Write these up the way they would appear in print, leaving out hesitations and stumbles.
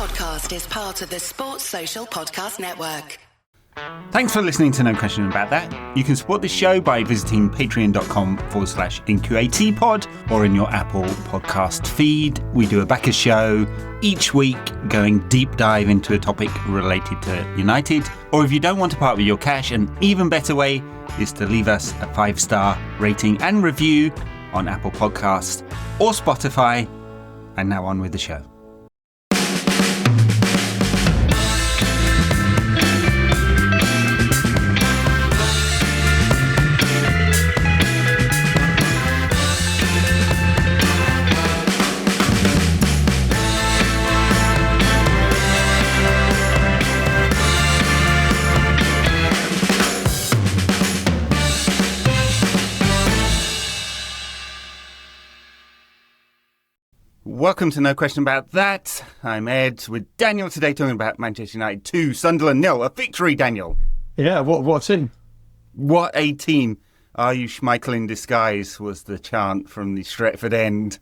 podcast is part of the Sports Social Podcast Network. Thanks for listening to No Question About That. You can support this show by visiting patreon.com/NQATpod or in your Apple podcast feed. We do a backer show each week going deep dive into a topic related to United. Or if you don't want to part with your cash, an even better way is to leave us a 5-star rating and review on Apple Podcasts or Spotify. And now on with the show. Welcome to No Question About That. I'm Ed with Daniel today talking about Manchester United 2, Sunderland 0. A victory, Daniel. Yeah, what a team. What a team. Are you Schmeichel in disguise was the chant from the Stretford end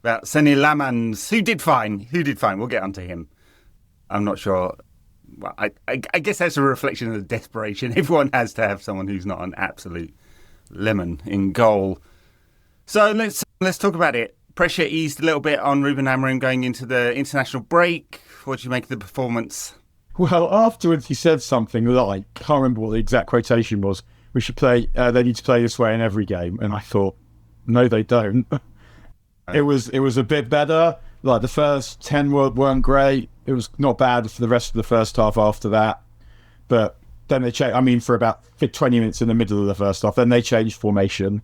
about Senne Lemmens, who did fine. We'll get onto him. I'm not sure. Well, I guess that's a reflection of the desperation. Everyone has to have someone who's not an absolute lemon in goal. So let's talk about it. Pressure eased a little bit on Ruben Amorim going into the international break. What do you make of the performance? Well, afterwards he said something like, I can't remember what the exact quotation was, we should play, they need to play this way in every game. And I thought, no, they don't. It was a bit better. Like the first 10 weren't great. It was not bad for the rest of the first half after that. But then they changed, for about 20 minutes in the middle of the first half, then they changed formation.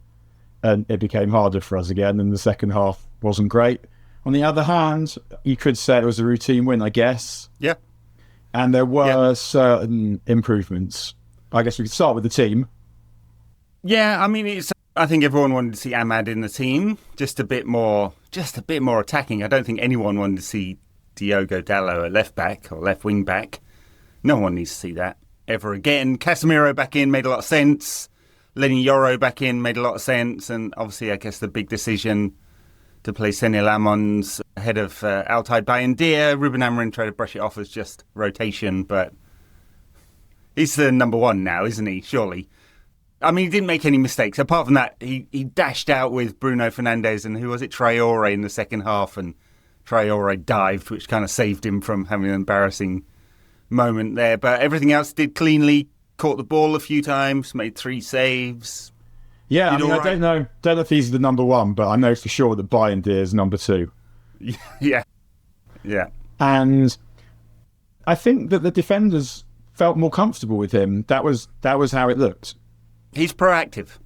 And it became harder for us again, and the second half wasn't great. On the other hand, you could say it was a routine win, I guess. Yeah. And there were certain improvements. I guess we could start with the team. Yeah, I think everyone wanted to see Ahmad in the team. Just a bit more attacking. I don't think anyone wanted to see Diogo Diallo at left back or left wing back. No one needs to see that ever again. Casemiro back in made a lot of sense. Leny Yoro back in made a lot of sense, and obviously I guess the big decision to play Senne Lemmens ahead of Altay Bayindir. Ruben Amorim tried to brush it off as just rotation, but he's the number one now, isn't he? Surely. He didn't make any mistakes. Apart from that, he dashed out with Bruno Fernandes and who was it, Traore in the second half, and Traore dived, which kind of saved him from having an embarrassing moment there. But everything else did cleanly. Caught the ball a few times, made 3 saves. Yeah, I don't know if he's the number one, but I know for sure that Bayindir is number 2. Yeah. And I think that the defenders felt more comfortable with him. That was how it looked. He's proactive.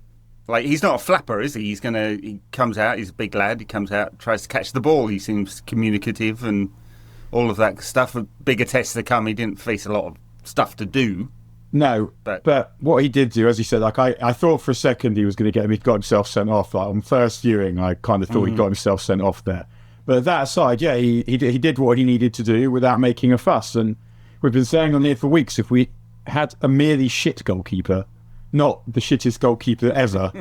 Like, he's not a flapper, is he? He comes out, he's a big lad, he comes out, tries to catch the ball, he seems communicative and all of that stuff. With bigger tests to come, he didn't face a lot of stuff to do. No, but what he did do, as he said, I thought for a second he was going to he got himself sent off. Like on first viewing, I kind of thought he got himself sent off there. But that aside, yeah, he did what he needed to do without making a fuss. And we've been saying on here for weeks, if we had a merely shit goalkeeper, not the shittest goalkeeper ever,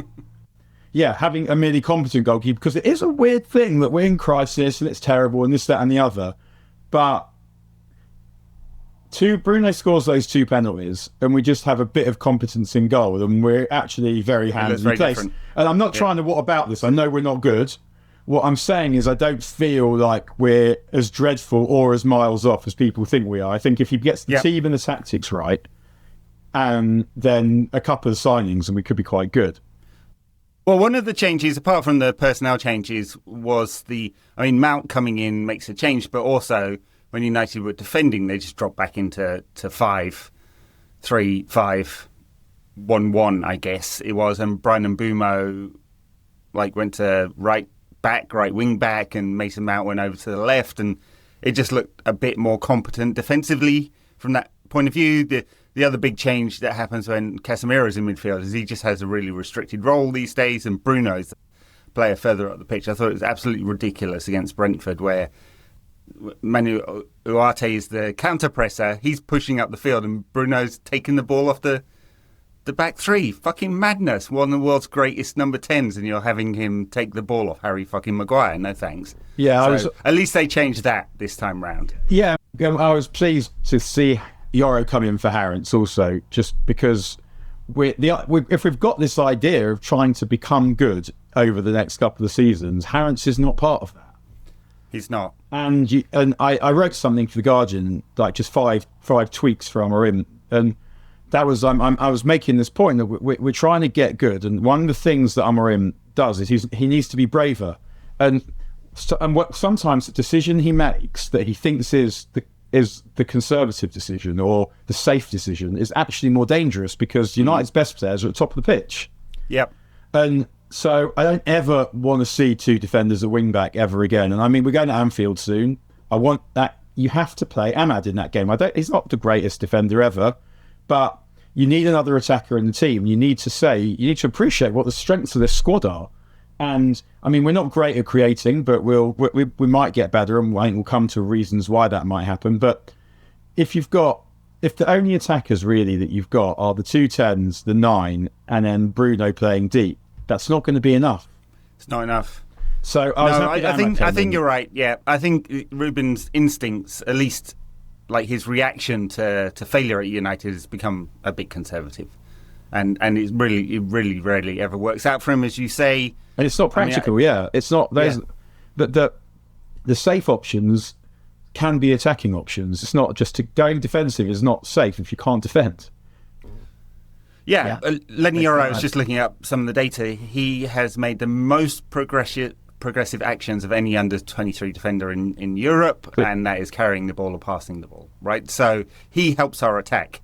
yeah, having a merely competent goalkeeper, because it is a weird thing that we're in crisis and it's terrible and this, that and the other. But Bruno scores those 2 penalties, and we just have a bit of competence in goal, and we're actually very handily placed. And I'm not trying to what about this. I know we're not good. What I'm saying is I don't feel like we're as dreadful or as miles off as people think we are. I think if he gets the team and the tactics right, and then a couple of signings, and we could be quite good. Well, one of the changes, apart from the personnel changes, was Mount coming in makes a change, but also when United were defending, they just dropped back into 5-3-5-1-1, I guess it was. And Brian Mbeumo went to right wing back, and Mason Mount went over to the left, and it just looked a bit more competent defensively from that point of view. The other big change that happens when Casemiro's in midfield is he just has a really restricted role these days, and Bruno's the player further up the pitch. I thought it was absolutely ridiculous against Brentford, where Manu Ugarte is the counter-presser. He's pushing up the field and Bruno's taking the ball off the back three. Fucking madness. One of the world's greatest number 10s, and you're having him take the ball off Harry fucking Maguire. No thanks. Yeah, at least they changed that this time round. Yeah, I was pleased to see Yoro come in for Harrents also, just because if we've got this idea of trying to become good over the next couple of seasons, Harrents is not part of that. He's not. And I wrote something for The Guardian, like just five tweaks for Amorim, and that was I was making this point that we're trying to get good, and one of the things that Amorim does is he needs to be braver, and what sometimes the decision he makes that he thinks is the conservative decision or the safe decision is actually more dangerous, because United's best players are at the top of the pitch. Yep. And so I don't ever want to see two defenders at wing back ever again. And I mean, we're going to Anfield soon. I want that. You have to play Ahmad in that game. He's not the greatest defender ever, but you need another attacker in the team. You need to appreciate what the strengths of this squad are. And I mean, we're not great at creating, but we might get better, and we'll come to reasons why that might happen. But if the only attackers really that you've got are the 2 10s, the 9, and then Bruno playing deep, that's not going to be enough. It's not enough. So I think you're right. Yeah, I think Ruben's instincts, at least like his reaction to failure at United, has become a bit conservative, and it really rarely ever works out for him, as you say. And it's not practical. It's not. There's the safe options can be attacking options. It's not just going defensive is not safe if you can't defend. Yeah. Leny Yoro, I was just looking up some of the data. He has made the most progressive actions of any under-23 defender in Europe, and that is carrying the ball or passing the ball, right? So he helps our attack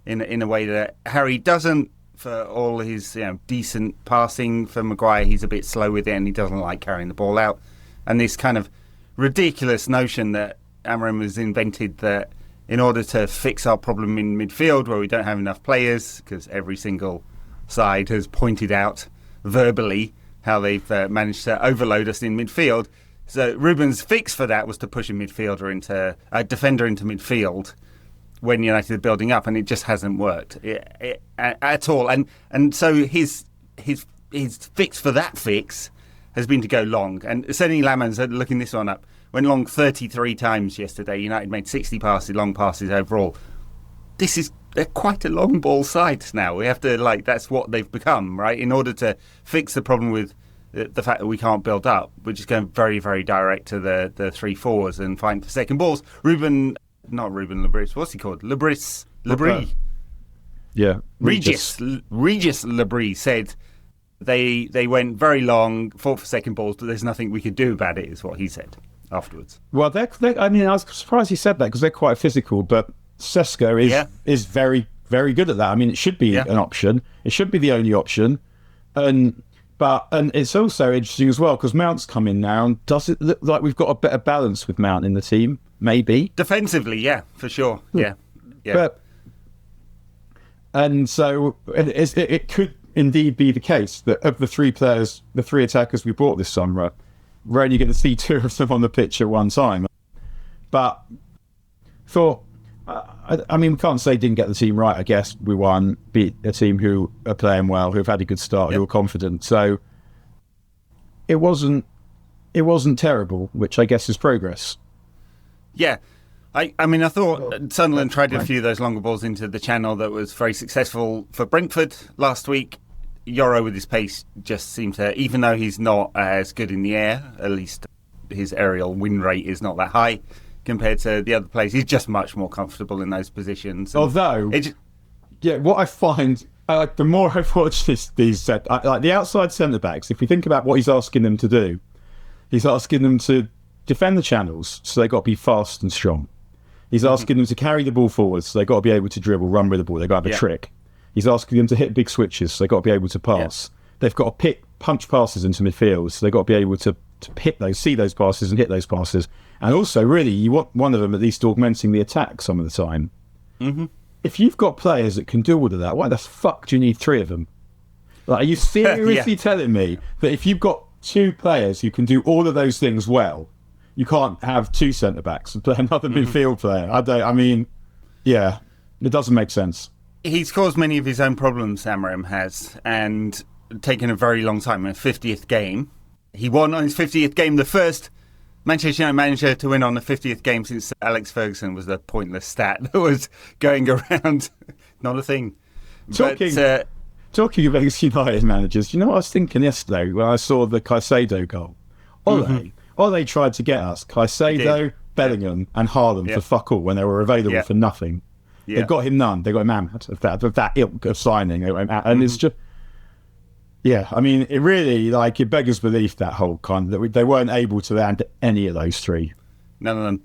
in a way that Harry doesn't. For all his decent passing, for Maguire, he's a bit slow with it, and he doesn't like carrying the ball out. And this kind of ridiculous notion that Amorim has invented, that in order to fix our problem in midfield, where we don't have enough players, because every single side has pointed out verbally how they've managed to overload us in midfield. So Ruben's fix for that was to push a defender into midfield when United are building up, and it just hasn't worked at all. And so his fix for that fix has been to go long. And Senne Lemmens, looking this one up, went long 33 times yesterday. United made 60 long passes overall. They're quite a long ball side now. We have to, that's what they've become, right? In order to fix the problem with the fact that we can't build up, we're just going very, very direct to the 3 forwards and fighting for second balls. Not Ruben Lebris. What's he called? Lebris. Yeah. Regis Lebris said they went very long, fought for second balls, but there's nothing we could do about it, is what he said afterwards. Well, I was surprised he said that, because they're quite physical, but Sesko is very, very good at that. I mean, it should be an option. It should be the only option. And it's also interesting as well, because Mount's come in now, and does it look like we've got a better balance with Mount in the team? Maybe. Defensively, yeah, for sure. Yeah. And so it could indeed be the case that of the 3 players, the 3 attackers we bought this summer, we're only going to see 2 of them on the pitch at one time. But I mean, we can't say didn't get the team right. I guess we won, beat a team who are playing well, who have had a good start, who are confident. So it wasn't terrible, which I guess is progress. Yeah. I mean, I thought Sunderland tried a few of those longer balls into the channel that was very successful for Brentford last week. Yoro with his pace just seemed to, even though he's not as good in the air, at least his aerial win rate is not that high compared to the other players. He's just much more comfortable in those positions. Although, what I find, the more I've watched these like the outside centre-backs, if we think about what he's asking them to do, he's asking them to defend the channels, so they've got to be fast and strong. He's asking them to carry the ball forward, so they've got to be able to dribble, run with the ball. They've got to have a trick. He's asking them to hit big switches, so they've got to be able to pass. They've got to punch passes into midfield, so they've got to be able to hit those, see those passes and hit those passes. And also, really, you want one of them at least augmenting the attack some of the time. Mm-hmm. If you've got players that can do all of that, why the fuck do you need 3 of them? Like, are you seriously telling me that if you've got 2 players who can do all of those things well, you can't have 2 centre-backs and play another midfield player? It doesn't make sense. He's caused many of his own problems, Amorim has, and taken a very long time. In his 50th game, he won on his 50th game the first Manchester United manager to win on the 50th game since Alex Ferguson was a pointless stat that was going around. Not a thing. Talking of ex-United managers, you know what I was thinking yesterday when I saw the Caicedo goal? Ole tried to get us Caicedo, Bellingham and Haaland for fuck all when they were available for nothing. They got him none. They got him Ahmad of that ilk of signing. And it's just... Yeah, I mean, it really, it beggars belief, that whole that they weren't able to land any of those three. None of them.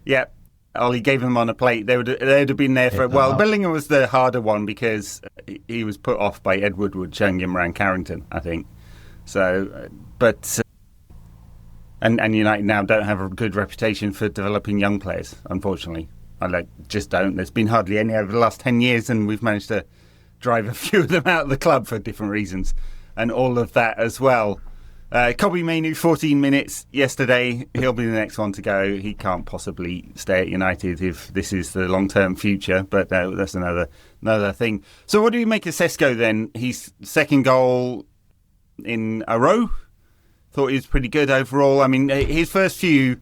Yeah, Ollie gave them on a plate. They'd have been there for... Well, Bellingham was the harder one because he was put off by Ed Woodward showing him around Carrington, I think. So, but... And United now don't have a good reputation for developing young players, unfortunately. Just don't. There's been hardly any over the last 10 years, and we've managed to drive a few of them out of the club for different reasons. And all of that as well. Kobbie Mainoo, 14 minutes yesterday. He'll be the next one to go. He can't possibly stay at United if this is the long-term future, but that's another thing. So what do you make of Sesko then? His second goal in a row? Thought he was pretty good overall. I mean, his first few,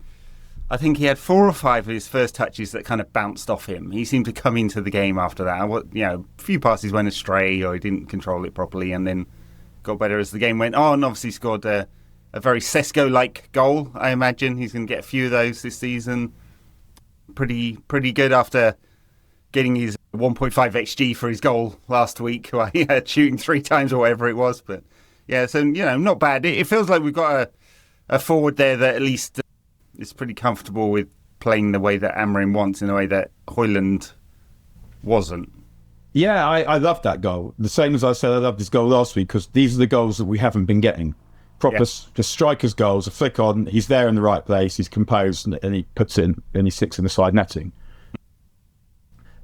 I think he had 4 or 5 of his first touches that kind of bounced off him. He seemed to come into the game after that. A few passes went astray or he didn't control it properly and then got better as the game went on. Obviously scored a very Sesko-like goal, I imagine. He's going to get a few of those this season. Pretty good after getting his 1.5 XG for his goal last week. While he had shooting 3 times or whatever it was. But yeah, so, not bad. It feels like we've got a forward there that at least is pretty comfortable with playing the way that Amorim wants in a way that Højlund wasn't. Yeah, I love that goal. The same as I said I loved this goal last week, because these are the goals that we haven't been getting. Proper just strikers' goals, a flick on, he's there in the right place, he's composed, and he puts it in, and he sticks in the side netting.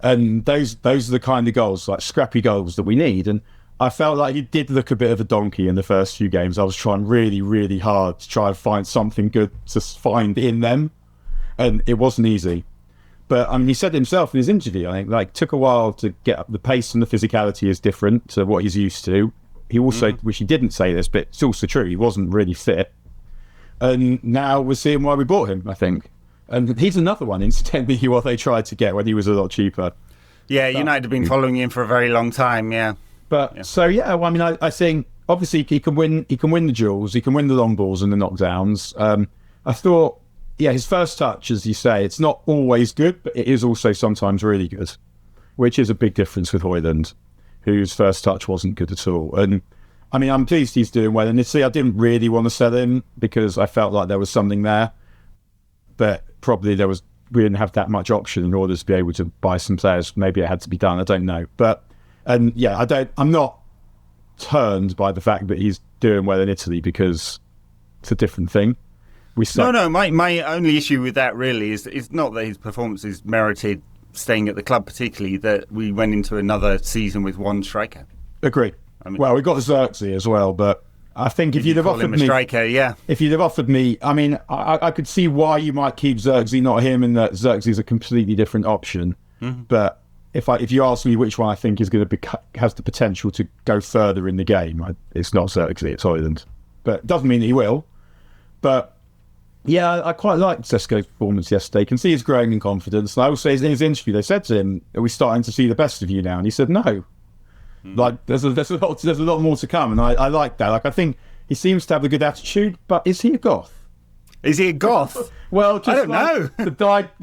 And those are the kind of goals, like scrappy goals, that we need. And I felt like he did look a bit of a donkey in the first few games. I was trying really, really hard to try and find something good to find in them, and it wasn't easy. But I mean, he said himself in his interview, I think, took a while to get up. The pace and the physicality is different to what he's used to. He also, which he didn't say this, but it's also true, he wasn't really fit. And now we're seeing why we bought him, I think. And he's another one, incidentally, what they tried to get when he was a lot cheaper. Yeah, United have been following him for a very long time, I think, obviously, he can win the duels, he can win the long balls and the knockdowns. I thought... Yeah, his first touch, as you say, it's not always good, but it is also sometimes really good, which is a big difference with Højlund, whose first touch wasn't good at all. And I mean, I'm pleased he's doing well. And I didn't really want to sell him because I felt like there was something there, but probably we didn't have that much option in order to be able to buy some players. Maybe it had to be done. I don't know. I'm not turned by the fact that he's doing well in Italy because it's a different thing. No, my only issue with that really is not that his performances merited staying at the club, particularly that we went into another season with one striker. Agree. I mean, well, we got Xerxes as well, but I think if you'd have offered me a striker, if you'd have offered me, I mean, I could see why you might keep Xerxes, not him, and that Xerxes is a completely different option. Mm-hmm. But if you ask me which one I think is going to has the potential to go further in the game, it's not Xerxes, it's Højlund. But it doesn't mean that he will. But yeah, I quite liked Sesko's performance yesterday. You can see he's growing in confidence. And I also, in his interview, they said to him, "Are we starting to see the best of you now?" And he said, "No." There's a lot more to come, and I like that. I think he seems to have a good attitude, but is he a goth? Is he a goth? Well, just I don't know. The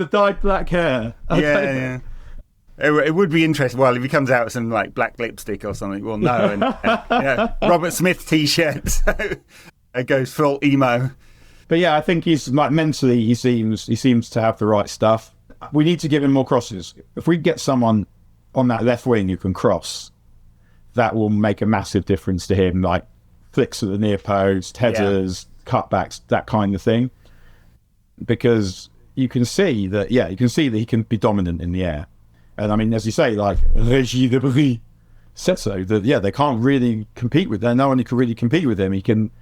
dyed black hair. Yeah. It would be interesting. Well, if he comes out with some black lipstick or something, we'll know. And Robert Smith t-shirt, so it goes full emo. But yeah, I think he's mentally he seems to have the right stuff. We need to give him more crosses. If we get someone on that left wing who can cross, that will make a massive difference to him. Like flicks at the near post, headers, cutbacks, that kind of thing. Because you can see that he can be dominant in the air. And I mean, as you say, like rigidity said so, that they can't really compete with that. No one can really compete with him. He can.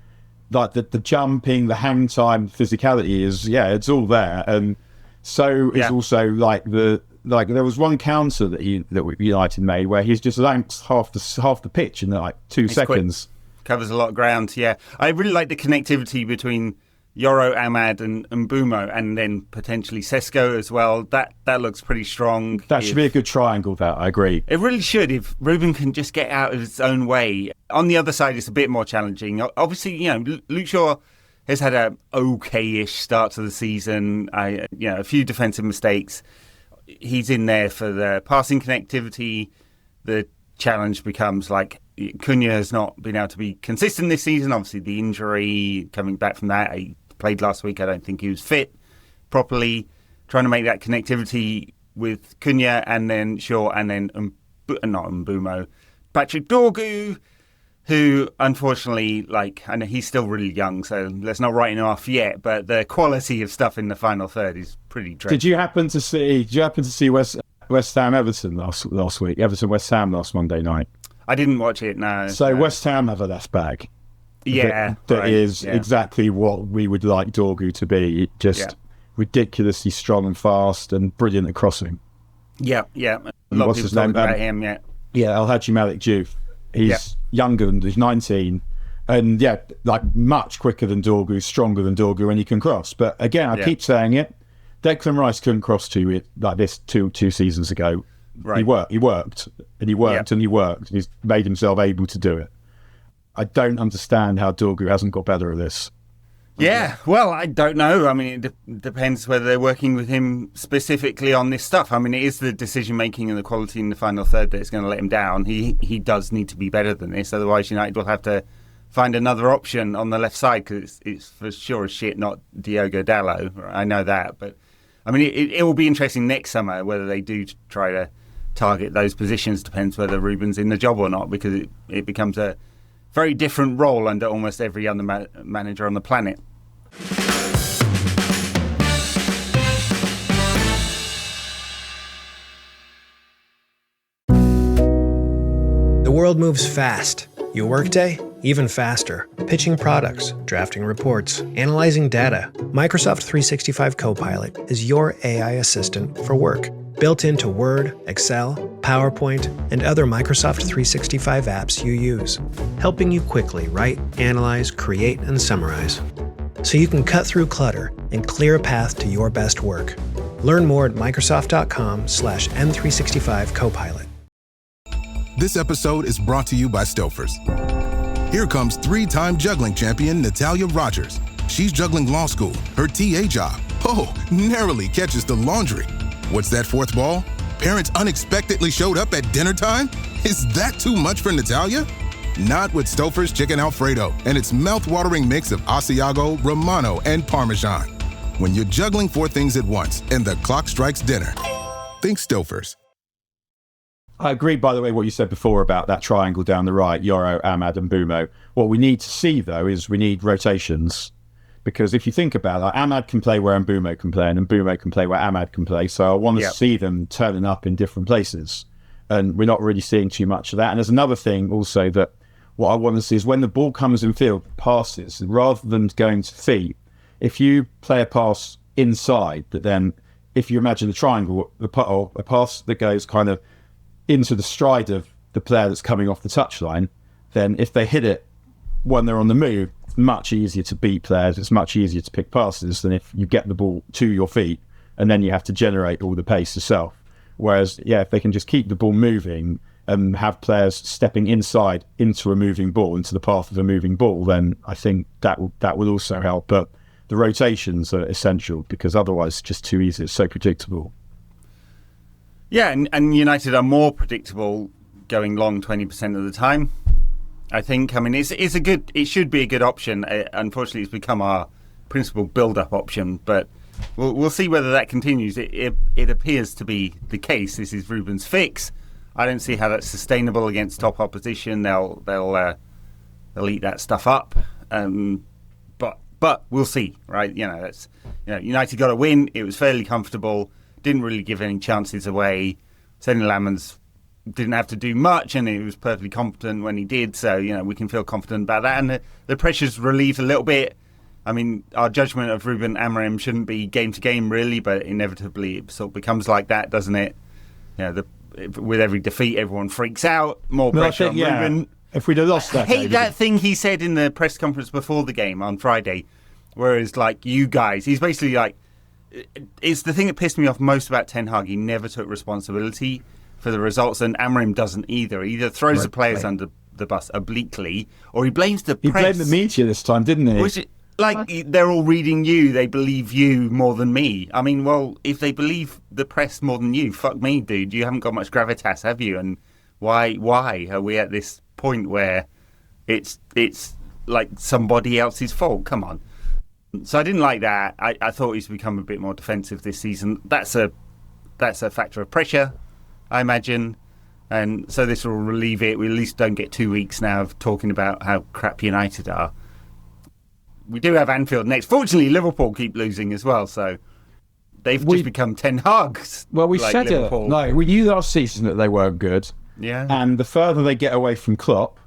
Like the jumping, the hang time, physicality it's all there, and so is also there was one counter that United made where he's just lanked half the pitch in 2 seconds. Quick. Covers a lot of ground. Yeah, I really like the connectivity between Yoro, Ahmad, and Mbeumo, and then potentially Sesko as well. That looks pretty strong. That should be a good triangle, that, I agree. It really should, if Ruben can just get out of his own way. On the other side, it's a bit more challenging. Obviously, Luke Shaw has had a okay-ish start to the season. A few defensive mistakes. He's in there for the passing connectivity. The challenge becomes like Cunha has not been able to be consistent this season. Obviously, the injury, coming back from that, he played last week. I don't think he was fit properly. Trying to make that connectivity with Cunha and then Shaw and then not Mbeumo, Patrick Dorgu, who unfortunately, I know he's still really young, so let's not write him off yet. But the quality of stuff in the final third is pretty dreadful. Did you happen to see West Ham Everton last week? Everton West Ham last Monday night. I didn't watch it. No. So no. West Ham have a left back. Yeah, that is exactly what we would like Dorgu to be. Just ridiculously strong and fast and brilliant at crossing. Yeah. A lot of people talking about him. Yeah, Alhaji Malik Diouf. He's younger than he's 19, and much quicker than Dorgu, stronger than Dorgu, and he can cross. But again, I keep saying it. Declan Rice couldn't cross like this two seasons ago. Right. He worked. He's made himself able to do it. I don't understand how Dorgu hasn't got better at this. Yeah, well, I don't know. I mean, it depends whether they're working with him specifically on this stuff. I mean, it is the decision-making and the quality in the final third that's going to let him down. He does need to be better than this. Otherwise, United will have to find another option on the left side, because it's for sure as shit not Diogo Dallo. I know that. But, I mean, it will be interesting next summer whether they do try to target those positions. Depends whether Ruben's in the job or not, because it becomes a very different role under almost every other manager on the planet. The world moves fast. Your workday, even faster. Pitching products, drafting reports, analyzing data. Microsoft 365 Copilot is your AI assistant for work. Built into Word, Excel, PowerPoint, and other Microsoft 365 apps you use. Helping you quickly write, analyze, create, and summarize, so you can cut through clutter and clear a path to your best work. Learn more at Microsoft.com/M365 Copilot. This episode is brought to you by Stouffer's. Here comes 3-time juggling champion Natalia Rogers. She's juggling law school, her TA job. Oh, narrowly catches the laundry. What's that fourth ball? Parents unexpectedly showed up at dinner time? Is that too much for Natalia? Not with Stouffer's Chicken Alfredo and its mouth-watering mix of Asiago, Romano, and Parmesan. When you're juggling 4 things at once and the clock strikes dinner, think Stouffer's. I agree, by the way, what you said before about that triangle down the right, Yoro, Ahmad, and Mbeumo. What we need to see, though, is we need rotations. Because if you think about it, Ahmad can play where Mbeumo can play, and Mbeumo can play where Ahmad can play. So I want to see them turning up in different places. And we're not really seeing too much of that. And there's another thing also that what I want to see is when the ball comes in field, passes, rather than going to feet, if you play a pass inside, that then, if you imagine a triangle, a pass that goes kind of into the stride of the player that's coming off the touchline, then if they hit it when they're on the move, it's much easier to beat players, it's much easier to pick passes than if you get the ball to your feet and then you have to generate all the pace yourself. Whereas, if they can just keep the ball moving and have players stepping inside into a moving ball, into the path of a moving ball, then I think that will also help. But the rotations are essential, because otherwise it's just too easy. It's so predictable. Yeah, and United are more predictable going long 20% of the time, I think. I mean, it should be a good option. Unfortunately, it's become our principal build-up option, but we'll see whether that continues. It appears to be the case. This is Ruben's fix. I don't see how that's sustainable against top opposition. They'll eat that stuff up. But we'll see, right? United got a win. It was fairly comfortable. Didn't really give any chances away. Senne Lemmens didn't have to do much, and he was perfectly competent when he did. So, we can feel confident about that. And the pressure's relieved a little bit. I mean, our judgment of Ruben Amorim shouldn't be game to game, really, but inevitably it sort of becomes like that, doesn't it? With every defeat, everyone freaks out. More pressure on Ruben. If we'd have lost that, I hate that thing he said in the press conference before the game on Friday. Whereas, like, you guys, he's basically like, it's the thing that pissed me off most about Ten Hag. He never took responsibility for the results, and Amorim doesn't either. He either throws the players under the bus obliquely, or he blames the press. He blamed the media this time, didn't he? Which, like, they're all reading you, they believe you more than me. I mean, well, if they believe the press more than you, fuck me, dude. You haven't got much gravitas, have you? And why are we at this point where it's like somebody else's fault? Come on. So I didn't like that. I thought he's become a bit more defensive this season. That's a factor of pressure, I imagine. And so this will relieve it. We at least don't get 2 weeks now of talking about how crap United are. We do have Anfield next. Fortunately, Liverpool keep losing as well, so they've just become Ten Hags. Well, we like said Liverpool. it. No, we knew last season that they weren't good. Yeah. And the further they get away from Klopp,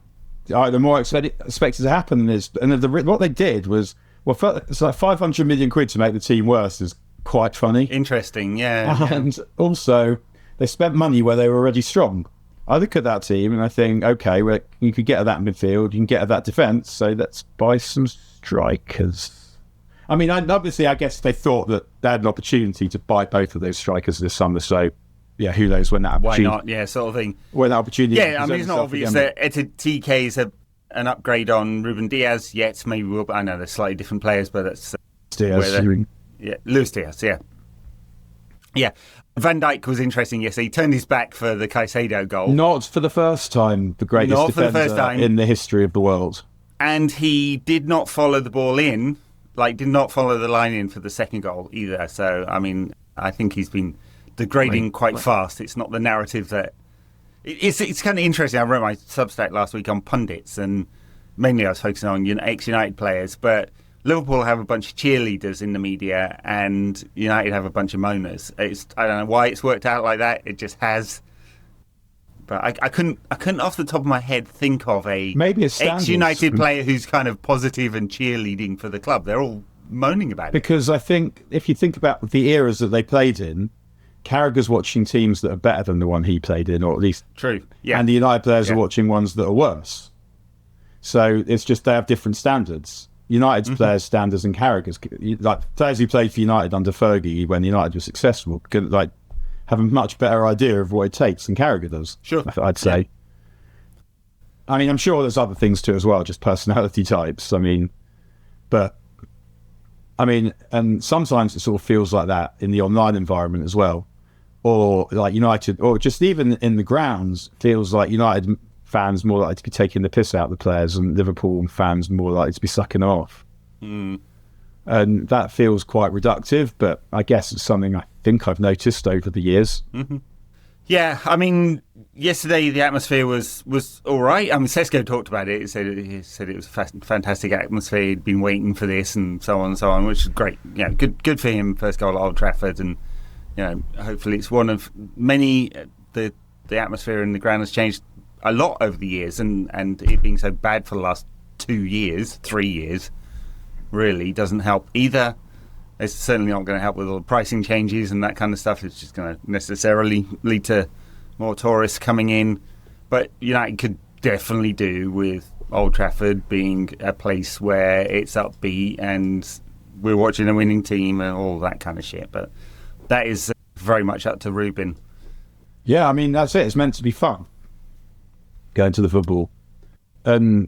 the more expected to happen is. And what they did was, it's like 500 million quid to make the team worse is quite funny. Interesting, yeah. And also, they spent money where they were already strong. I look at that team and I think, okay, well, you could get at that midfield, you can get at that defence, so let's buy some strikers. I mean, obviously, I guess they thought that they had an opportunity to buy both of those strikers this summer, so yeah, who knows when that opportunity... Why not? Yeah, sort of thing. When that opportunity... Yeah, I mean, it's not obvious that TK is an upgrade on Ruben Diaz yet. Maybe we'll... I know they're slightly different players, but that's... Diaz. Yeah, Luis Diaz, yeah. Yeah. Van Dijk was interesting yesterday. He turned his back for the Caicedo goal. Not for the first time, the greatest defender in the history of the world. And he did not follow the ball in, did not follow the line in for the second goal either. So, I mean, I think he's been degrading quite fast. It's not the narrative that... It's kind of interesting. I wrote my Substack last week on pundits, and mainly I was focusing on ex-United players, but Liverpool have a bunch of cheerleaders in the media, and United have a bunch of moaners. I don't know why it's worked out like that. It just has. But I couldn't off the top of my head think of maybe a ex-United player who's kind of positive and cheerleading for the club. They're all moaning about it. Because I think if you think about the eras that they played in, Carragher's watching teams that are better than the one he played in, or at least true. Yeah. And the United players are watching ones that are worse. So it's just they have different standards. United's players' standards and Carragher's, like players who played for United under Fergie when United was successful, could have a much better idea of what it takes than Carragher does. Sure, I'd say. Yeah. I mean, I'm sure there's other things too as well, just personality types. And sometimes it sort of feels like that in the online environment as well, or like United, or just even in the grounds, feels like United fans more likely to be taking the piss out of the players, and Liverpool fans more likely to be sucking them off. And that feels quite reductive, but I guess it's something I think I've noticed over the years. Yeah, I mean, yesterday the atmosphere was all right. I mean, Sesko talked about it. He said it was a fantastic atmosphere. He'd been waiting for this and so on, which is great. Yeah, good for him. First goal at Old Trafford, and hopefully it's one of many. The atmosphere in the ground has changed a lot over the years, and it being so bad for the last 3 years, really doesn't help either. It's certainly not going to help with all the pricing changes and that kind of stuff. It's just going to necessarily lead to more tourists coming in. But United could definitely do with Old Trafford being a place where it's upbeat and we're watching a winning team and all that kind of shit. But that is very much up to Ruben. Yeah, I mean, that's it. It's meant to be fun, going to the football. And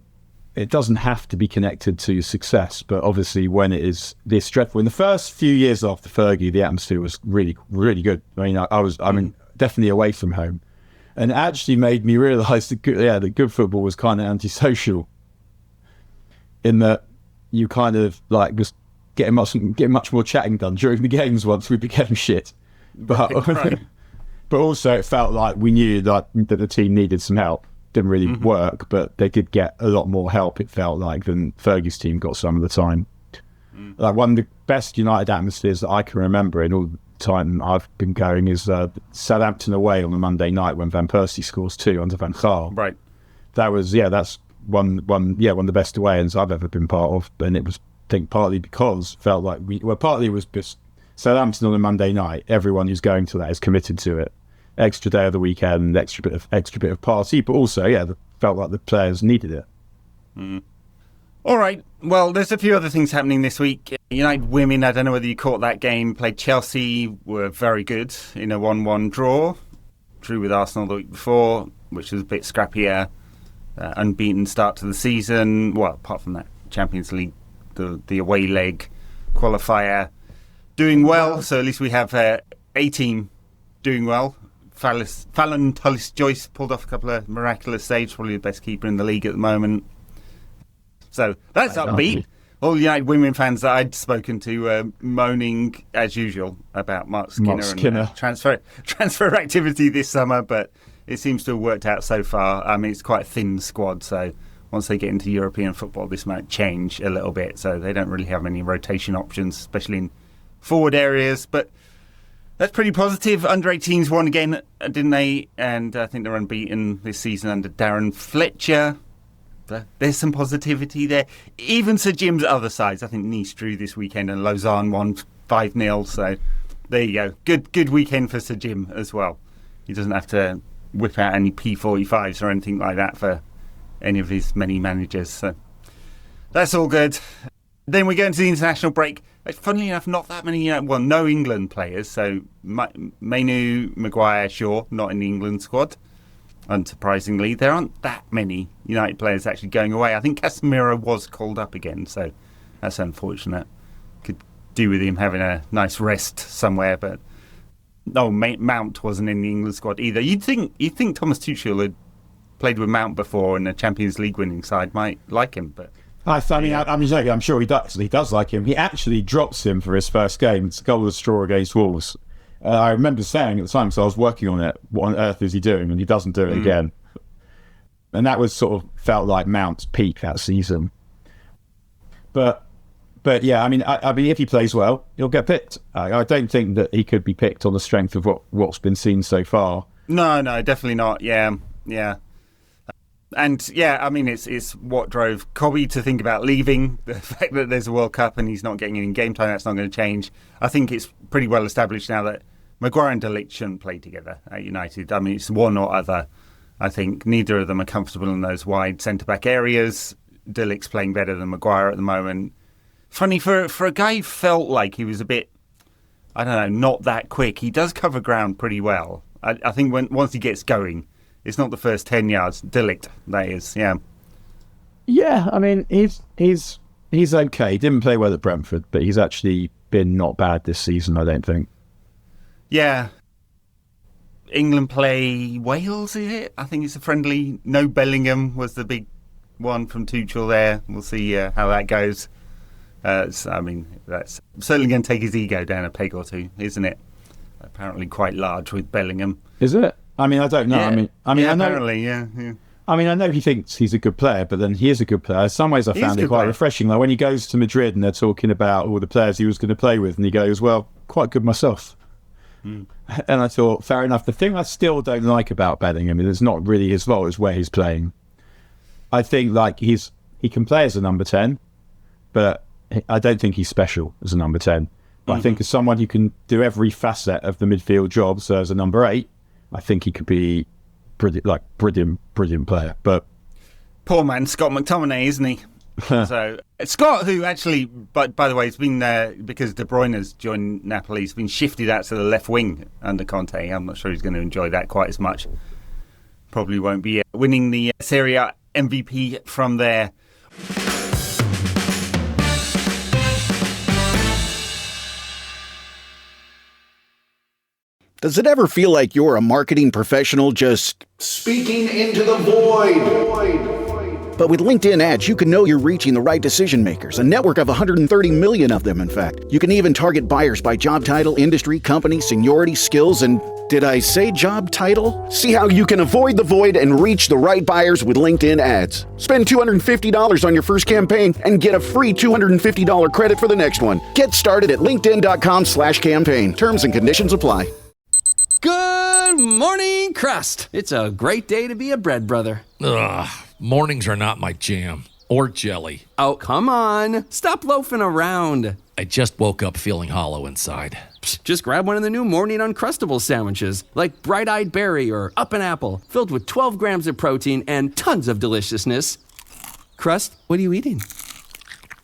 it doesn't have to be connected to success, but obviously when it is this dreadful. In the first few years after Fergie, the atmosphere was really, really good. I mean, I was definitely away from home, and it actually made me realise that good football was kind of antisocial, in that you kind of was getting much more chatting done during the games once we became shit. But right. But also it felt like we knew that the team needed some help. Didn't really work, but they did get a lot more help, it felt like, than Fergie's team got some of the time. Like one of the best United atmospheres that I can remember in all the time I've been going is Southampton away on a Monday night when Van Persie scores 2 under Van Gaal. Right. That was that's one of the best away ends I've ever been part of, and it was, I think, partly because it felt like partly it was just Southampton on a Monday night. Everyone who's going to that is committed to it. Extra day of the weekend, extra bit of party, but also, felt like the players needed it. All right. Well, there's a few other things happening this week. United women, I don't know whether you caught that game, played Chelsea, were very good in a 1-1 draw. Drew with Arsenal the week before, which was a bit scrappier. Unbeaten start to the season. Well, apart from that Champions League, the away leg qualifier, doing well. So at least we have a team doing well. Fallon Tullis-Joyce pulled off a couple of miraculous saves, probably the best keeper in the league at the moment. So that's upbeat. All United women fans that I'd spoken to moaning, as usual, about Mark Skinner and transfer activity this summer, but it seems to have worked out so far. I mean, it's quite a thin squad, so once they get into European football, this might change a little bit. So they don't really have any rotation options, especially in forward areas. But that's pretty positive. Under-18s won again, didn't they? And I think they're unbeaten this season under Darren Fletcher. There's some positivity there. Even Sir Jim's other sides. I think Nice drew this weekend and Lausanne won 5-0. So there you go. Good weekend for Sir Jim as well. He doesn't have to whip out any P45s or anything like that for any of his many managers. So that's all good. Then we go into the international break. Funnily enough, not that many, no England players. So Mainoo, Maguire, Shaw, not in the England squad. Unsurprisingly, there aren't that many United players actually going away. I think Casemiro was called up again, so that's unfortunate. Could do with him having a nice rest somewhere, but no, Mount wasn't in the England squad either. You'd think Thomas Tuchel had played with Mount before, and the Champions League winning side might like him, but I'm sure he does. He does like him. He actually drops him for his first game. It's a goal of the straw against Wolves. I remember saying at the time, because I was working on it, what on earth is he doing? And he doesn't do it again. And that was sort of felt like Mount's peak that season. But yeah, I mean, if he plays well, he'll get picked. I don't think that he could be picked on the strength of what's been seen so far. No, definitely not. Yeah. And yeah, I mean, it's what drove Kobbie to think about leaving. The fact that there's a World Cup and he's not getting any game time, that's not going to change. I think it's pretty well established now that Maguire and De Ligt shouldn't play together at United. I mean, it's one or other. I think neither of them are comfortable in those wide centre-back areas. De Ligt's playing better than Maguire at the moment. Funny, for a guy who felt like he was a bit, I don't know, not that quick, he does cover ground pretty well. I think once he gets going, it's not the first 10 yards. De Ligt, that is, yeah. Yeah, I mean, he's okay. He didn't play well at Brentford, but he's actually been not bad this season, I don't think. Yeah. England play Wales, is it? I think it's a friendly. No Bellingham was the big one from Tuchel there. We'll see how that goes. That's certainly going to take his ego down a peg or two, isn't it? Apparently quite large with Bellingham. Is it? I mean, I don't know. Yeah. I mean, yeah, I know. Apparently, yeah. I mean, I know he thinks he's a good player, but then he is a good player. In some ways, I found it quite refreshing. Like when he goes to Madrid and they're talking about all the players he was going to play with, and he goes, "Well, quite good myself." And I thought, fair enough. The thing I still don't like about Bellingham is it's not really his fault; it's where he's playing. I think like he can play as a number 10, but I don't think he's special as a number 10. But I think as someone who can do every facet of the midfield job, so as a number 8, I think he could be brilliant player. But poor man, Scott McTominay, isn't he? So Scott, who actually, by the way, has been because De Bruyne has joined Napoli, he's been shifted out to the left wing under Conte. I'm not sure he's going to enjoy that quite as much. Probably won't be winning the Serie A MVP from there. Does it ever feel like you're a marketing professional just speaking into the void? But with LinkedIn ads, you can know you're reaching the right decision makers, a network of 130 million of them, in fact. You can even target buyers by job title, industry, company, seniority, skills, and did I say job title? See how you can avoid the void and reach the right buyers with LinkedIn ads. Spend $250 on your first campaign and get a free $250 credit for the next one. Get started at linkedin.com/campaign. Terms and conditions apply. Good morning, Crust. It's a great day to be a bread brother. Ugh, mornings are not my jam. Or jelly. Oh, come on. Stop loafing around. I just woke up feeling hollow inside. Psst, just grab one of the new Morning Uncrustables sandwiches, like Bright-Eyed Berry or Up and Apple, filled with 12 grams of protein and tons of deliciousness. Crust, what are you eating?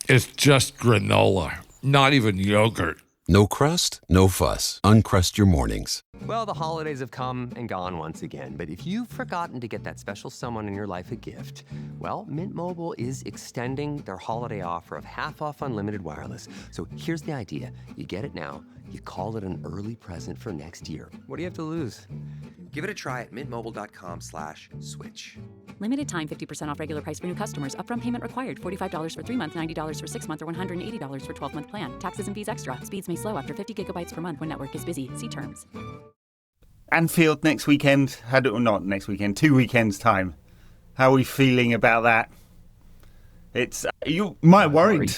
It's just granola, not even yogurt. No crust, no fuss. Uncrust your mornings. Well, the holidays have come and gone once again, but if you've forgotten to get that special someone in your life a gift, well, Mint Mobile is extending their holiday offer of half off unlimited wireless. So here's the idea. You get it now, you call it an early present for next year. What do you have to lose? Give it a try at mintmobile.com/switch. Limited time 50% off regular price for new customers. Upfront payment required. $45 for 3 months, $90 for 6 months, or $180 for 12-month plan. Taxes and fees extra. Speeds may slow after 50 gigabytes per month when network is busy. See terms. Anfield next weekend. Not next weekend, 2 weekends' time. How are we feeling about that? It's you might have worried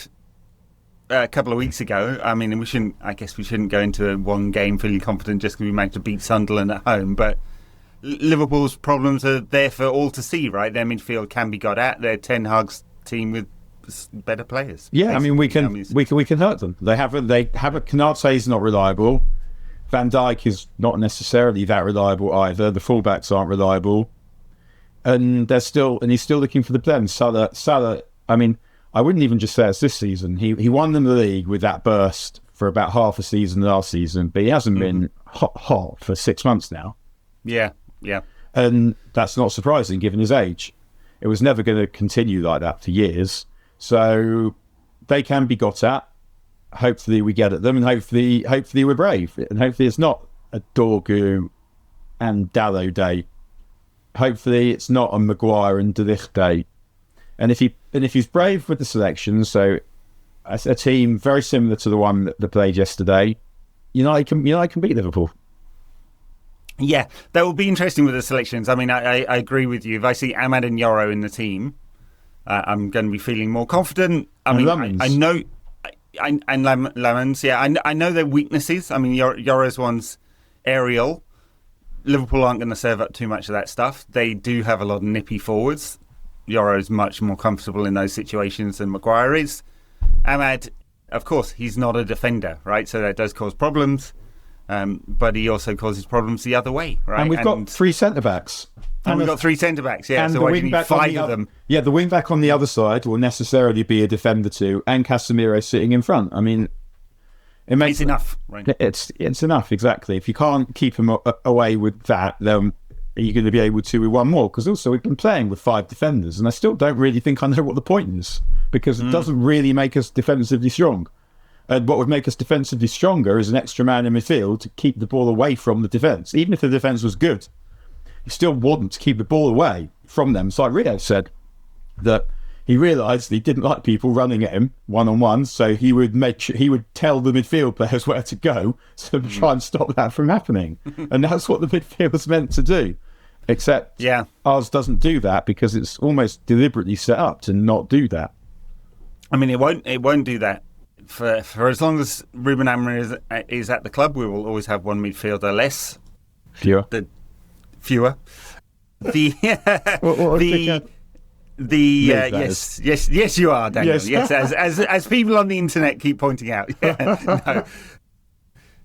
a couple of weeks ago. I mean, I guess we shouldn't go into one game feeling confident just because we managed to beat Sunderland at home. But Liverpool's problems are there for all to see, right? Their midfield can be got at. They're Ten Hag's team with better players. Yeah, I mean, we can hurt them. They have Canate is not reliable. Van Dijk is not necessarily that reliable either. The fullbacks aren't reliable, and he's still looking for the blend. Salah. I mean, I wouldn't even just say it's this season. He won them the league with that burst for about half a season last season, but he hasn't been hot for 6 months now. Yeah. And that's not surprising given his age. It was never going to continue like that for years. So they can be got at. Hopefully we get at them, and hopefully we're brave. And hopefully it's not a Dorgu and Diallo day. Hopefully it's not a Maguire and De Ligt day. And if he's brave with the selection, so a team very similar to the one that played yesterday, United can beat Liverpool. Yeah, that will be interesting with the selections. I mean, I agree with you. If I see Ahmad and Yoro in the team, I'm going to be feeling more confident. Lemmens. I know, and Lemmens, yeah, I know their weaknesses. I mean, Yoro's one's aerial. Liverpool aren't going to serve up too much of that stuff. They do have a lot of nippy forwards. Yoro's much more comfortable in those situations than Maguire is. Ahmad, of course, he's not a defender, right? So that does cause problems. But he also causes problems the other way, right? And we've got 3 centre-backs. And we've got 3 centre-backs, yeah. So why do you need 5 of them? Yeah, the wing-back on the other side will necessarily be a defender too, and Casemiro sitting in front. I mean, it's enough, right? It's enough, exactly. If you can't keep him away with that, then you're going to be able to with one more. Because also we've been playing with 5 defenders, and I still don't really think I know what the point is, because it doesn't really make us defensively strong. And what would make us defensively stronger is an extra man in midfield to keep the ball away from the defence. Even if the defence was good, you still want to keep the ball away from them. So Rio said that he realised he didn't like people running at him one-on-one, so he would tell the midfield players where to go to try and stop that from happening. And that's what the midfield was meant to do. Except ours doesn't do that because it's almost deliberately set up to not do that. I mean, it won't do that. For as long as Ruben Amorim is at the club, we will always have one midfielder less. Fewer. Yes, you are, Daniel. Yes, as people on the internet keep pointing out. No.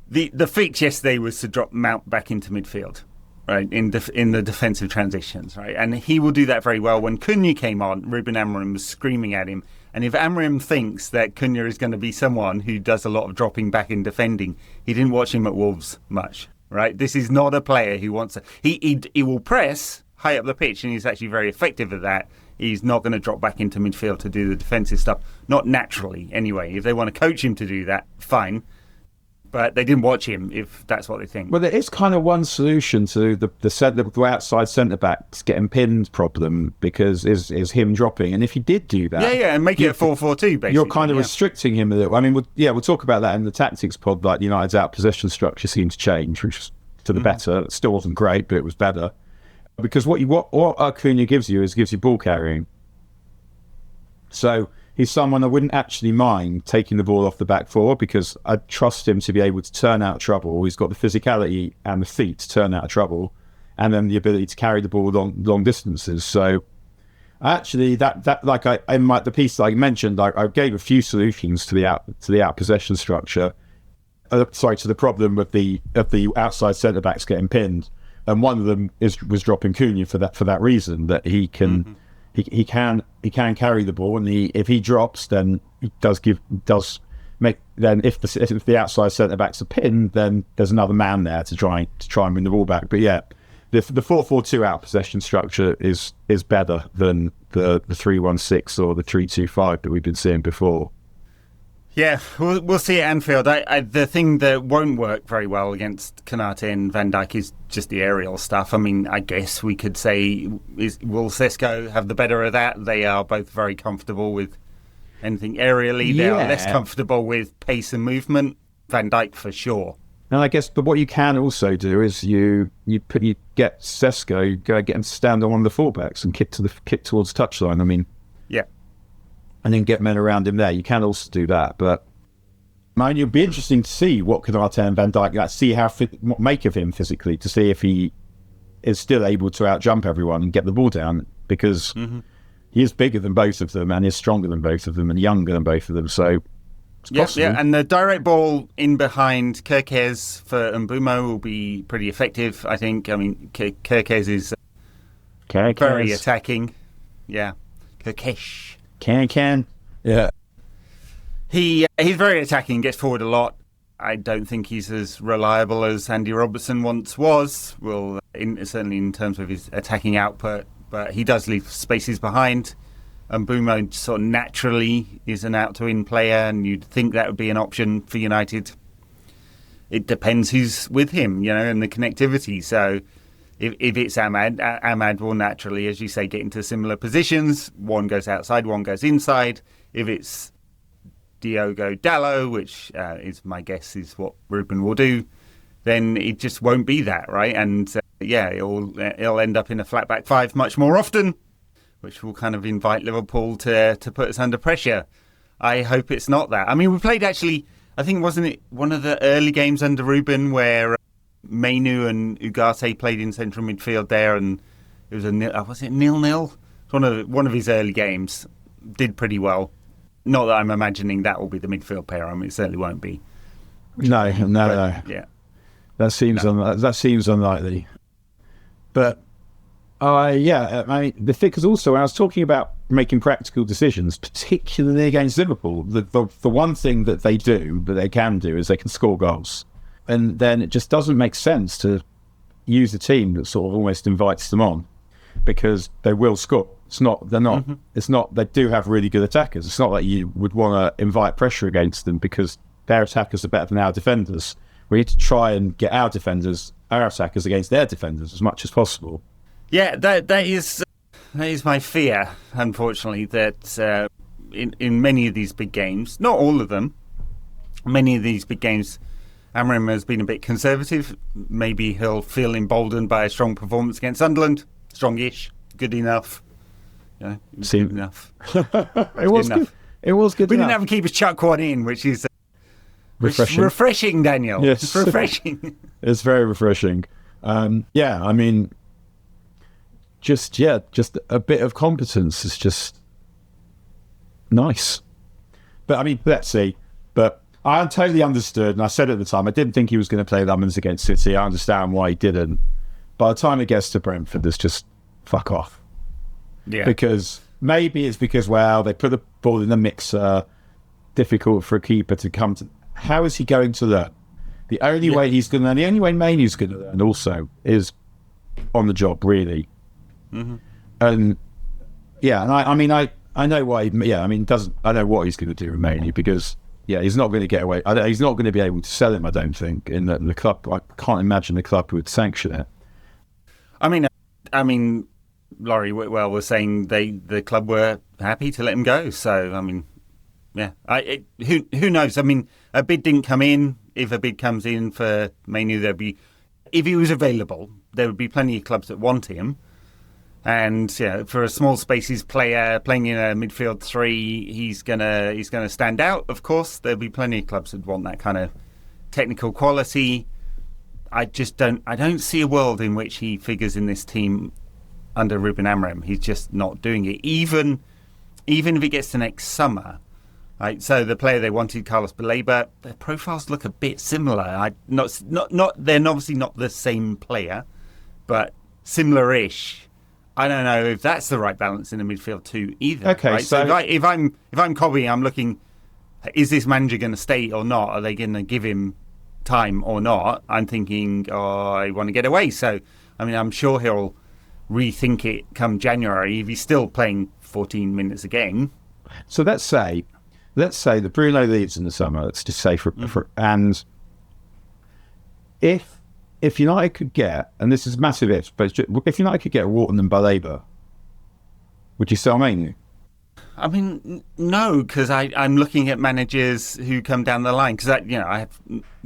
The fix yesterday was to drop Mount back into midfield, right, in the defensive transitions, right, and he will do that very well. When Cunha came on, Ruben Amorim was screaming at him. And if Amorim thinks that Cunha is going to be someone who does a lot of dropping back in defending, he didn't watch him at Wolves much, right? This is not a player who wants to... He will press high up the pitch, and he's actually very effective at that. He's not going to drop back into midfield to do the defensive stuff. Not naturally, anyway. If they want to coach him to do that, fine. But they didn't watch him, if that's what they think. Well, there is kind of one solution to the outside centre-backs getting pinned problem, because is him dropping. And if he did do that... Yeah, and make it a 4-4-2, basically. You're kind of restricting him a little. I mean, we'll talk about that in the tactics pod. Like, United's out-possession structure seemed to change, which was to the better. It still wasn't great, but it was better. Because what Cunha gives you ball carrying. So... he's someone I wouldn't actually mind taking the ball off the back four, because I trust him to be able to turn out trouble. He's got the physicality and the feet to turn out trouble, and then the ability to carry the ball long distances. So actually, the piece that I mentioned, I gave a few solutions to the out possession structure. To the problem of the outside centre backs getting pinned, and one of them was dropping Cunha for that reason, that he can. he can carry the ball, and if he drops, then he does make. Then if the outside centre back's a pin, then there's another man there to try and win the ball back. But yeah, the 4-4-2 out possession structure is better than the 3-1-6 or the 3-2-5 that we've been seeing before. Yeah, we'll see at Anfield. The thing that won't work very well against Konaté and Van Dijk is just the aerial stuff. I mean, I guess we could say, will Sesko have the better of that? They are both very comfortable with anything aerially. They are less comfortable with pace and movement. Van Dijk for sure. And I guess, but what you can also do is you get Sesko, get him to stand on one of the fullbacks and kick towards the touchline. I mean, yeah. And then get men around him there. You can also do that, but man, it'll be interesting to see what Konaté and Van Dijk see what make of him physically, to see if he is still able to outjump everyone and get the ball down, because he is bigger than both of them and is stronger than both of them and younger than both of them. So it's possible. Yeah, and the direct ball in behind Kerkez for Mbeumo will be pretty effective, I think. I mean, Kerkez is very attacking. Yeah, Kerkesh. Can. Yeah. He's very attacking, gets forward a lot. I don't think he's as reliable as Andy Robertson once was, certainly in terms of his attacking output, but he does leave spaces behind. And Mbeumo sort of naturally is an out-to-in player, and you'd think that would be an option for United. It depends who's with him, and the connectivity. So if it's Ahmad will naturally, as you say, get into similar positions. One goes outside, one goes inside. If it's Diogo Diallo, which is my guess is what Ruben will do, then it just won't be that, right? And it'll end up in a flat back five much more often, which will kind of invite Liverpool to put us under pressure. I hope it's not that. I mean, we played actually, I think, wasn't it one of the early games under Ruben where Mainoo and Ugarte played in central midfield there, and it was was it 0-0? One of his early games. Did pretty well. Not that I'm imagining that will be the midfield pair. I mean, it certainly won't be. No. Yeah, that seems unlikely. But I mean, the thing is also, I was talking about making practical decisions, particularly against Liverpool. The one thing that they can do is they can score goals. And then it just doesn't make sense to use a team that sort of almost invites them on, because they will score. They do have really good attackers. It's not like you would want to invite pressure against them because their attackers are better than our defenders. We need to try and get our attackers against their defenders as much as possible. Yeah, that is my fear, unfortunately, that in many of these big games, not all of them, many of these big games, Amorim has been a bit conservative. Maybe he'll feel emboldened by a strong performance against Sunderland. Strongish, good enough. Good enough. It was good. It was good. We enough. Didn't have to keep us chuck one in, which is refreshing. Daniel. Yes, it's refreshing. It's very refreshing. I mean, just a bit of competence is just nice. But I mean, let's see. But I totally understood, and I said at the time, I didn't think he was going to play Lemmens against City. I understand why he didn't. By the time it gets to Brentford, it's just fuck off. Yeah. Because maybe it's because, they put the ball in the mixer, difficult for a keeper to come to. How is he going to learn? The only way he's going to learn, the only way Mainoo's going to learn also is on the job, really. Mm-hmm. And I mean, I know why. I know what he's going to do with Mainoo, because he's not going to get away. He's not going to be able to sell him, I don't think. In the club, I can't imagine the club would sanction it. I mean, Laurie Whitwell was saying the club were happy to let him go. So I mean, who knows? I mean, a bid didn't come in. If a bid comes in for Mainoo, if he was available, there would be plenty of clubs that want him. And for a small spaces player playing in a midfield three, he's gonna stand out. Of course, there'll be plenty of clubs that want that kind of technical quality. I don't see a world in which he figures in this team under Ruben Amorim. He's just not doing it. Even if it gets to next summer, right? So the player they wanted, Carlos Baleba, their profiles look a bit similar. They're obviously not the same player, but similar-ish. I don't know if that's the right balance in the midfield too either. Okay, right? So if I'm Kobbie, I'm looking, is this manager going to stay or not? Are they going to give him time or not? I'm thinking, I want to get away. So, I mean, I'm sure he'll rethink it come January if he's still playing 14 minutes a game. So let's say that Bruno leaves in the summer. Let's just say and if United could get, and this is massive ifs, but if United could get Wharton and Baleba, would you sell Mainoo? I mean, no, because I'm looking at managers who come down the line. Because I have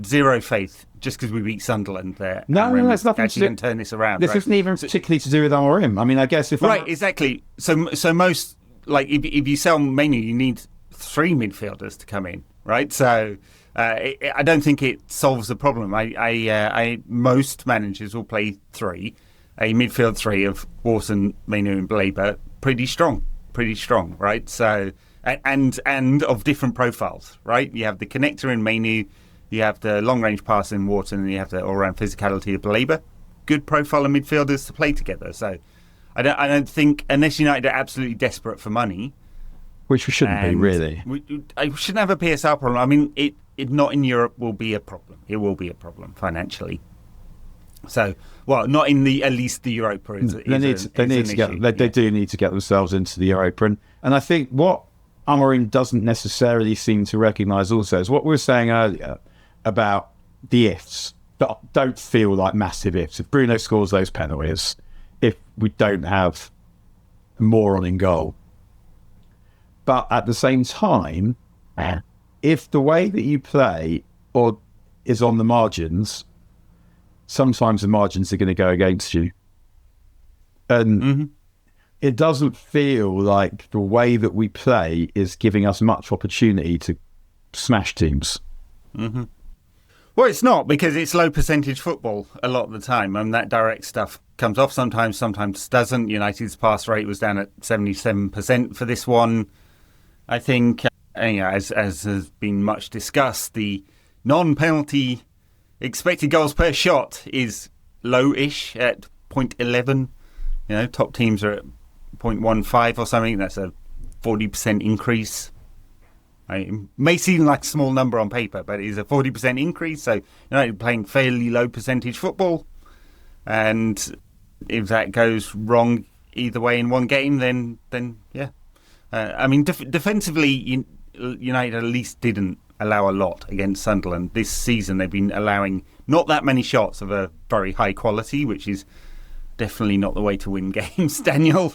zero faith just because we beat Sunderland there. No, it's nothing to turn this around. This isn't even particularly to do with Amorim. I mean, I guess exactly. So most, like, if you sell Mainoo, you need 3 midfielders to come in, right? So I don't think it solves the problem. Most managers will play 3, a midfield 3 of Wharton, Mainoo, and Baleba, pretty strong, right? So and of different profiles, right? You have the connector in Mainoo, you have the long range pass in Wharton, and you have the all round physicality of Baleba. Good profile of midfielders to play together. So I don't think, unless United are absolutely desperate for money, which we shouldn't be, really. I shouldn't have a PSR problem. I mean, it not in Europe will be a problem. It will be a problem financially. So, well, not in at least the Europa is they do need to get themselves into the Europa. And I think what Amorim doesn't necessarily seem to recognise also is what we were saying earlier about the ifs, but don't feel like massive ifs. If Bruno scores those penalties, if we don't have a moron in goal. But at the same time, if the way that you play is on the margins, sometimes the margins are going to go against you. And it doesn't feel like the way that we play is giving us much opportunity to smash teams. Mm-hmm. Well, it's not, because it's low percentage football a lot of the time, and that direct stuff comes off sometimes doesn't. United's pass rate was down at 77% for this one. I think, as has been much discussed, the non-penalty expected goals per shot is low-ish at 0.11. Top teams are at 0.15 or something. That's a 40% increase. It may seem like a small number on paper, but it is a 40% increase. So United playing fairly low percentage football, and if that goes wrong either way in one game, then yeah. I mean, defensively, United at least didn't allow a lot against Sunderland. This season, they've been allowing not that many shots of a very high quality, which is definitely not the way to win games, Daniel.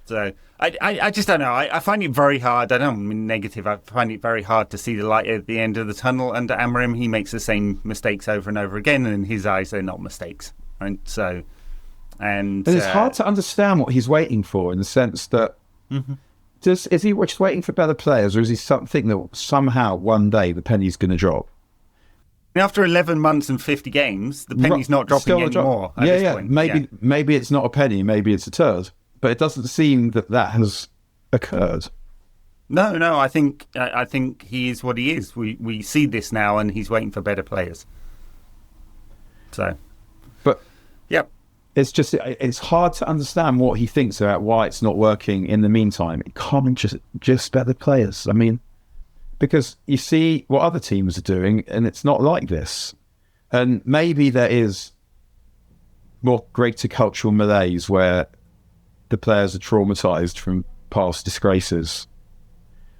So I just don't know. I find it very hard. I don't mean negative. I find it very hard to see the light at the end of the tunnel under Amorim. He makes the same mistakes over and over again, and in his eyes, they're not mistakes. Right? So, and it's hard to understand what he's waiting for, in the sense that is he just waiting for better players, or is he something that somehow one day the penny's going to drop? After 11 months and 50 games, the penny's not dropping anymore. At this point. Maybe it's not a penny, maybe it's a turd, but it doesn't seem that has occurred. No, I think he is what he is. We see this now, and he's waiting for better players. So, but yep. It's hard to understand what he thinks about why it's not working in the meantime. It can't just better players. I mean, because you see what other teams are doing, and it's not like this. And maybe there is more greater cultural malaise where the players are traumatised from past disgraces.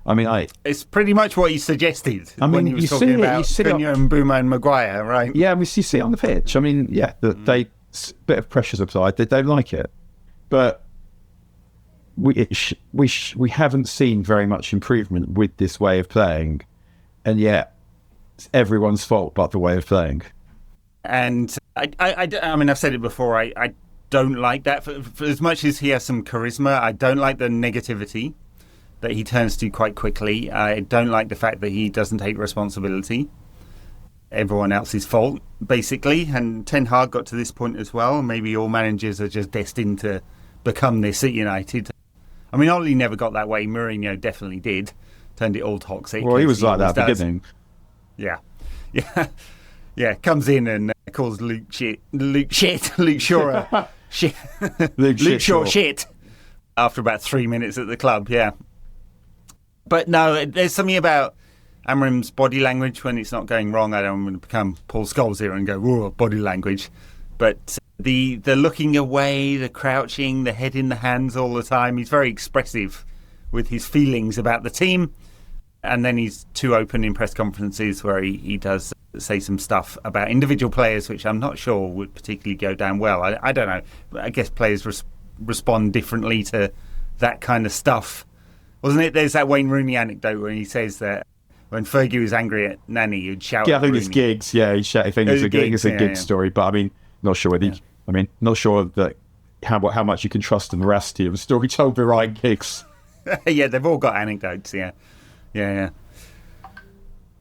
I mean, it's pretty much what he suggested when he was talking about Cunha and Mbeumo and Maguire, right? Yeah, you see it on the pitch. I mean, they bit of pressure's applied. They don't like it, but we haven't seen very much improvement with this way of playing, and yet it's everyone's fault but the way of playing. And I mean, I've said it before. I don't like that. For as much as he has some charisma, I don't like the negativity that he turns to quite quickly. I don't like the fact that he doesn't take responsibility. Everyone else's fault, basically. And Ten Hag got to this point as well. Maybe all managers are just destined to become this at United. I mean, Ole never got that way. Mourinho definitely did. Turned it all toxic. Well, he was like that at the beginning. Yeah. Comes in and calls Luke Shaw Luke Shaw shit after about 3 minutes at the club, yeah. But no, there's something about Amorim's body language when it's not going wrong. I don't want to become Paul Scholes here and go, whoa, body language. But the looking away, the crouching, the head in the hands all the time, he's very expressive with his feelings about the team. And then he's too open in press conferences where he does say some stuff about individual players, which I'm not sure would particularly go down well. I don't know. I guess players respond differently to that kind of stuff. Wasn't it? There's that Wayne Rooney anecdote where he says that when Fergie was angry at Nani, he'd shout at I think Rooney. it's Giggs. Yeah, he'd shout. I think it's a Giggs story. But I mean, not sure whether. Not sure that how much you can trust in the veracity of a story told by Ryan Giggs. Yeah, they've all got anecdotes. Yeah.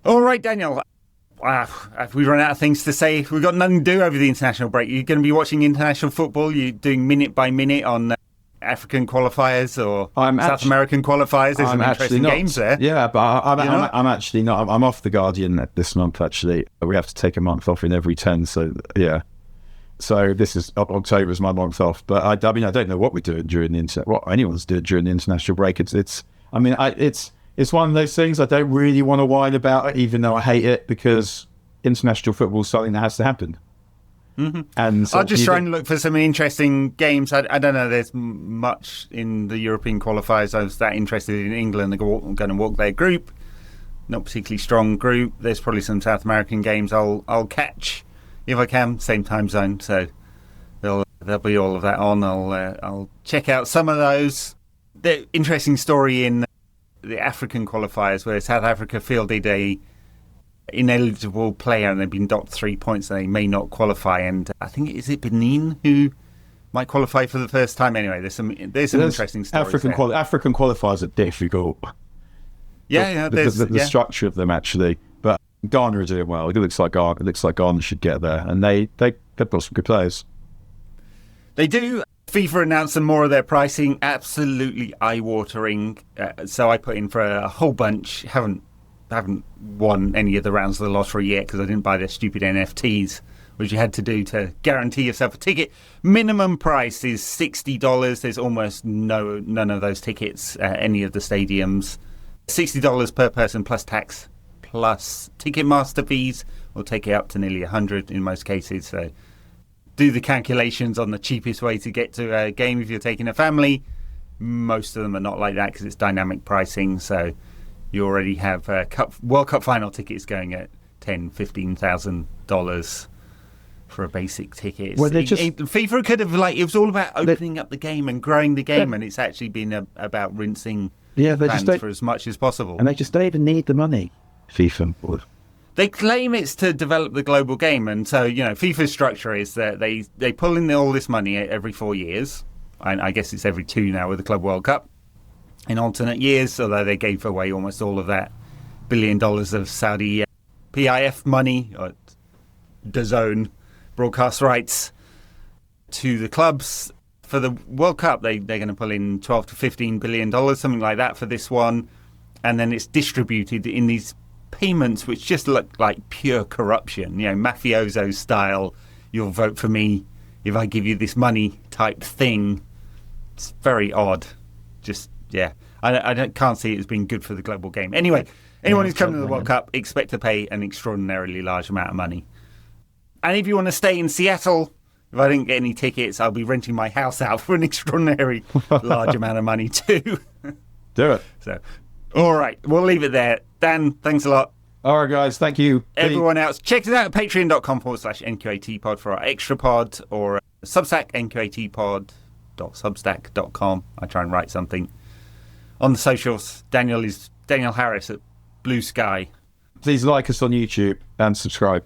All right, Daniel. Have we run out of things to say? We've got nothing to do over the international break. You're going to be watching international football. You're doing minute by minute on African qualifiers or South American qualifiers. There's some interesting games there. Yeah, but I'm actually not. I'm off the Guardian this month, actually. We have to take a month off in every 10, so yeah. So this is October is my month off. But I mean, I don't know what we're doing during the what anyone's doing during the international break. It's one of those things I don't really want to whine about it, even though I hate it, because international football is something that has to happen. Mm-hmm. And so I'll just try and look for some interesting games. I don't know. There's much in the European qualifiers. I was that interested in England. I'm going to walk their group. Not particularly strong group. There's probably some South American games I'll catch if I can. Same time zone, so there'll be all of that on. I'll check out some of those. The interesting story in the African qualifiers where South Africa fielded a ineligible player and they've been docked 3 points and they may not qualify, and I think is it Benin who might qualify for the first time. Anyway, there's some interesting stories. African qualifiers are difficult. The structure of them, actually, but Ghana are doing well. It looks like Ghana should get there, and they've got some good players. They do. FIFA announced some more of their pricing, absolutely eye-watering. So I put in for a whole bunch. Haven't won any of the rounds of the lottery yet because I didn't buy their stupid NFTs, which you had to do to guarantee yourself a ticket. Minimum price is $60. There's almost none of those tickets at any of the stadiums. $60 per person plus tax plus Ticketmaster fees will take it up to nearly $100 in most cases. So do the calculations on the cheapest way to get to a game if you're taking a family. Most of them are not like that because it's dynamic pricing. So you already have World Cup final tickets going at $10,000, $15,000 for a basic ticket. Well, FIFA could have it was all about opening up the game and growing the game, and it's actually been about rinsing fans for as much as possible. And they just don't even need the money. FIFA. They claim it's to develop the global game, and so FIFA's structure is that they pull in all this money every 4 years. And I guess it's every 2 now with the Club World Cup. In alternate years, although they gave away almost all of that $1 billion of Saudi PIF money, or DAZN broadcast rights, to the clubs. For the World Cup, they're going to pull in $12 to $15 billion, something like that for this one. And then it's distributed in these payments which just look like pure corruption, mafioso style. You'll vote for me if I give you this money type thing. It's very odd. I can't see it as being good for the global game. Anyway, anyone who's coming to the World Cup, expect to pay an extraordinarily large amount of money. And if you want to stay in Seattle, if I didn't get any tickets, I'll be renting my house out for an extraordinary large amount of money too. Do it. So, all right, we'll leave it there. Dan, thanks a lot. All right, guys, thank you. Everyone else, check it out at patreon.com/NQATpod for our extra pod, or Substack, nqatpod.substack.com. I try and write something. On the socials, Daniel Harris at Blue Sky. Please like us on YouTube and subscribe.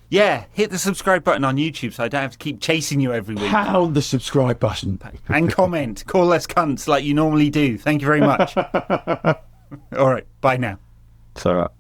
Yeah, hit the subscribe button on YouTube so I don't have to keep chasing you every week. Pound the subscribe button. And comment. Call us cunts like you normally do. Thank you very much. All right, bye now. It's all right.